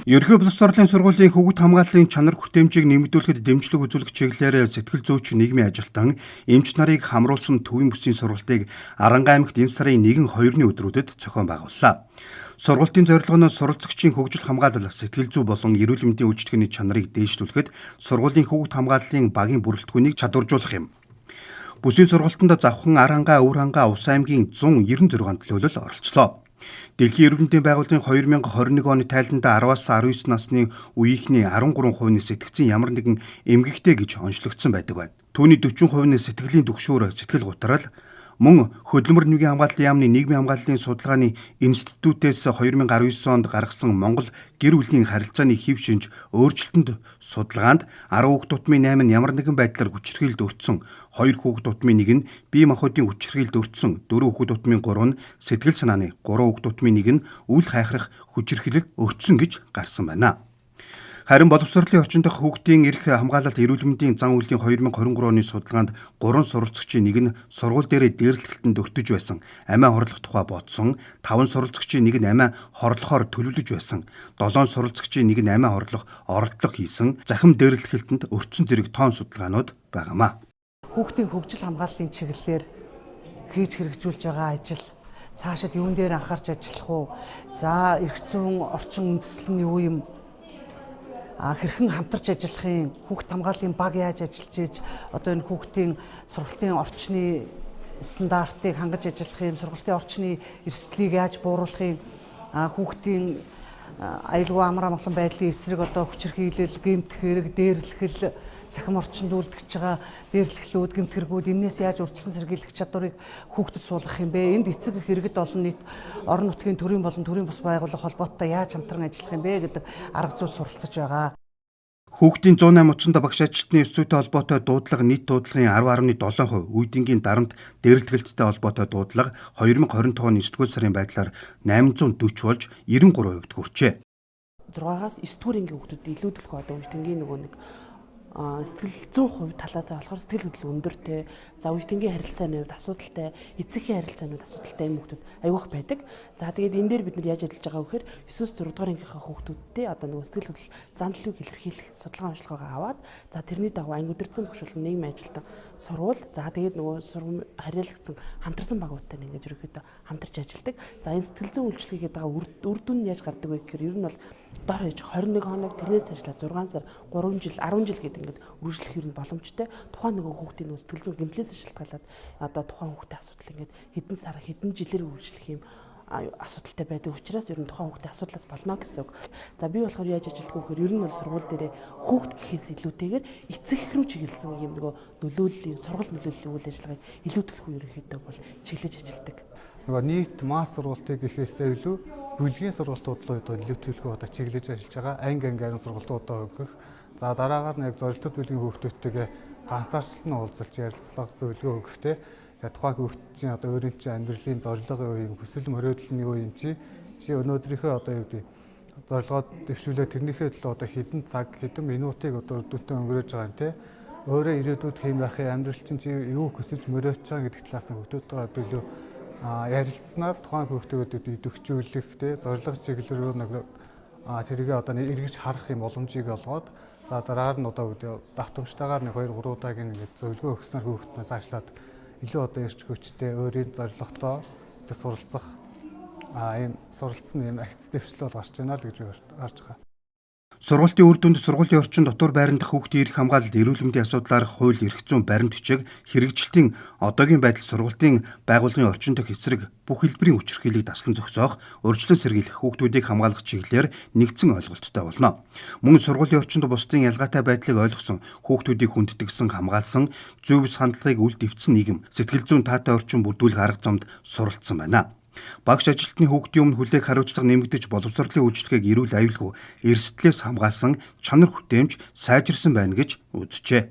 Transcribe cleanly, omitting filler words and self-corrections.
Ерөнхий боловс сурлалын сургуулийн хөгжил хамгааллын чанар хүртээмжийг нэмэгдүүлэхэд дэмжлэг үзүүлэх чиглэлээр сэтгэл зүйч нийгмийн ажилтан эмч нарыг хамруулсан төвийн бүсийн сургалтыг Арангаа аймагт энэ сарын 1-2-ны өдрүүдэд зохион байгууллаа. Сургалтын зорилго нь суралцагчийн хөгжил хамгаалал, сэтгэл зүй болон эрүүл мэндийн үйлчилгээний чанарыг дээшлүүлэхэд сургуулийн хөгжил хамгааллын багийн бүрэлдэхүүнийг чадваржуулах юм. Бүсийн сургалтанд Завхан, Арангаа, Өвөр хангаа, Ус аймгийн 196 төлөөлөл оролцлоо. Дэлхийн эрүүл мэндийн байгууллагын 2021 оны тайланда 10-аас 19 насны үеийнхний 13% нь сэтгцийн ямар нэгэн эмгэгтэй гэж онцлогдсон байдаг байна. Түүний 40% нь сэтгэлийн түгшүүр, сэтгэл гутрал, мөн хөдөлмөр нэгэн хамгааллын яамны нийгмийн хамгааллын судалгааны институтээс 2019 онд гаргасан Монгол гэр бүлийн харилцааны хэв шинж өөрчлөлтөнд судалгаанд 10 хүүхэд тутмын 8 нь ямар нэгэн байдлаар хүчирхийлэлд өртсөн, 2 хүүхэд тутмын 1 нь бие махбодын хүчирхийлэлд өртсөн, 4 хүүхэд тутмын 3 нь сэтгэл санааны, 3 хүүхэд тутмын 1 нь үл хайхрах хүчирхийлэлд өртсөн гэж гарсан байна. Харин боловсролын орчин дахь хүүхдийн эрх хамгаалалт эрүүл мэндийн зан үйлийн 2023 оны судалгаанд 3 суралцагчийн 1 нь сургууль дээрээ дээрлэхэлтэнд өртөж байсан, амиа хорлох тухай бодсон, 5 суралцагчийн 1 нь амиа хорлохоор төлөвлөж байсан, 7 суралцагчийн 1 нь амиа хорлох оролдлого хийсэн, захим дээрлэхэлтэнд өртсөн зэрэг тоон судалгаанууд байгаамаа. Хүүхдийн хөгжил хамгааллын чиглэлээр хийж хэрэгжүүлж байгаа ажил цаашид юун дээр анхаарч ажиллах уу? За эрх зүйн орчин үндэслэл нь юу юм? Хэрхэн хамтарч ажиллахын, хүүхд хамгааллын баг яаж ажиллаж ийж одоо энэ хүүхдийн сургалтын орчны стандартыг хангаж ажиллах юм, сургалтын орчны эрсдлийг яаж бууруулах юм, хүүхдийн аюулгүй амар амгалан байдлын эсрэг одоо хүчирхийлэл, гэмт хэрэг, дээрлэхэл, цахим орчинд үлдэж байгаа дээрлэхлүүд, гэмт хэрэгүүд энээс яаж урьдчилан сэргийлэх чадварыг хүүхдэд суулгах юм бэ? Энд эцэг эх иргэд олон нийт орон нутгийн төрийн болон төрийн бус байгууллага холбоотой яаж хамтран ажиллах юм бэ гэдэг арга зүй суралцж байгаа. Хүүхдийн 108 утсанд багш ажилтны ёс зүйтэй холбоотой дуудлага нийт дуудлагын 10.7%, үеийнгийн дарамт дээрлэхэлттэй холбоотой дуудлага 2025 оны 9-р сарын байдлаар 840 болж 93% хүрчээ. 6-аас 9-р ангийн хүүхдүүд илүүдэлгүй одоо үеийнгийн нөгөө нэг сэтгэл 100% талаас болохоор сэтгэл хөдлөл өндөртэй, за үеийнгийн харилцааны хувьд асуудалтай, эцэгхийн харилцааны хувьд асуудалтай юм хүүхдүүд аюулх байдаг. За тэгээд энэ дээр бид нар яаж ажиллаж байгаа вэ гэхээр 9-өөс 4 дугаар ангийнхаа хүүхдүүдтэй одоо нөгөө сэтгэл хөдлөл зан төлөвийг илэрхийлэх судалгаа онцлогоогоо аваад за тэрний дагуу анги өдөрцөн багшуулсан нийгмийн ажилтан сурвал за тэгээд нөгөө харьяалагдсан хамтарсан багуудтай ингээд ерөөхдөө хамтарч ажилладаг. За энэ сэтгэл зүйн үйлчлэгийг байгаа үр дүн нь яаж гардаг вэ гэхээр ер нь бол дор хаяж 21 хоног тэрнээс цаашлаа 6 сар 3 жил 10 жил гэдэг ингээд үргэлжлэх юм боломжтой. Тухайн нөгөө хүүхдийн нөгөө сэтгэл зүйн гэмтлээс шалтгаалаад одоо тухайн хүүхдийн асуудал ингээд хэдэн сар хэдэн жилээр үргэлжлэх юм асуудалтай байдаг учраас ер нь тухайн хүүхдийн асуудлаас болно гэсэн үг. За би болохоор яаж ажилладаг вэ гэхээр ер нь бол сургууль дээрээ хүүхд гэхээс илүүтэйгээр эцэг эх рүү чиглэсэн юм нөгөө нөлөөллийн сургууль нөлөөллийн үйл ажиллагааг илүү төлөх ерөнхийдөө бол чиглэж ажилладаг. Нөгөө нийт масс сургалтыг гэхээсээ илүү бүлгийн сургалтууд руу нөлөөлөхөө одоо чиглэж ажиллаж байгаа анги сургалтуудаа өгөх. За дараагаар нэг зорилттой бүлгийн хүүхдүүдтэйгээ ганцаарчлан уулзалт ярилцлага зөвлөгөө өгөхтэй. За тухайн хүүхдийн одоо өөрийн чинь амьдралын зорилго юу, хүсэл мөрөөдөл нь юу юм чи өнөөдрийнхөө одоо юу гэдэг зорилгоод дэвшүүлээ тэрнийхээ төлөө одоо хэдэн цаг хэдэн минутыг одоо өдөртөө өнгөрөөж байгаа юм те. Өөрөө ирээдүйд хэм байхын амьдрал чинь чи юу хүсэж мөрөөдж байгаа гэдэг талаас нь хүүхдүүдтэй төлөө ярилцсанаар тухайн хүүхдүүдэд идэвхжүүлэх те зорилго чиглэл рүү тэрийг одоо эргэж харах юм боломжийг олгоод за дараагаар нь одоо давтамжтайгаар нэг 2-3 удаагийн ингээд зөвлөгөө өгснээр хүүхднээ цаашлаад илүү одоо эрч хүчтэй өөрийн зорилготой суралцах ийм суралцсан ийм агц дэвшлэл бол гарч байна л гэж гарч байгаа. Сургалтын үр дүнд сургуулийн орчин дотор байрны дах хүүхдийн эрх хамгаалалт эрүүл мэндийн асуудлаар хууль эрх зүйн баримт бичиг хэрэгжилтийн одоогийн байдал сургалтын байгууллагын орчин дэх эсрэг бүх хэлбэрийн хүчирхийллийг таслан зогсоох, урьдчилан сэргийлэх хүүхдүүдийг хамгаалах чиглэлээр нэгдсэн ойлголттой болно. Мөн сургуулийн орчинд бусдын ялгаатай байдлыг ойлгосон, хүүхдүүдийг хүндэтгсэн, хамгаалсан, зөв хандлагыг үл дэвтсэн нийгэм, сэтгэл зүйн таатай орчин бүрдүүлэх арга замд суралцсан байна. Багш ажилтны хүүхдийн өмнө хүлээх хариуцлага нэмэгдэж боловсролын үйлчлэгийг эрүүл аюулгүй эрсдлээс хамгаалсан чанар хүртээмж сайжирсан байна гэж үзжээ.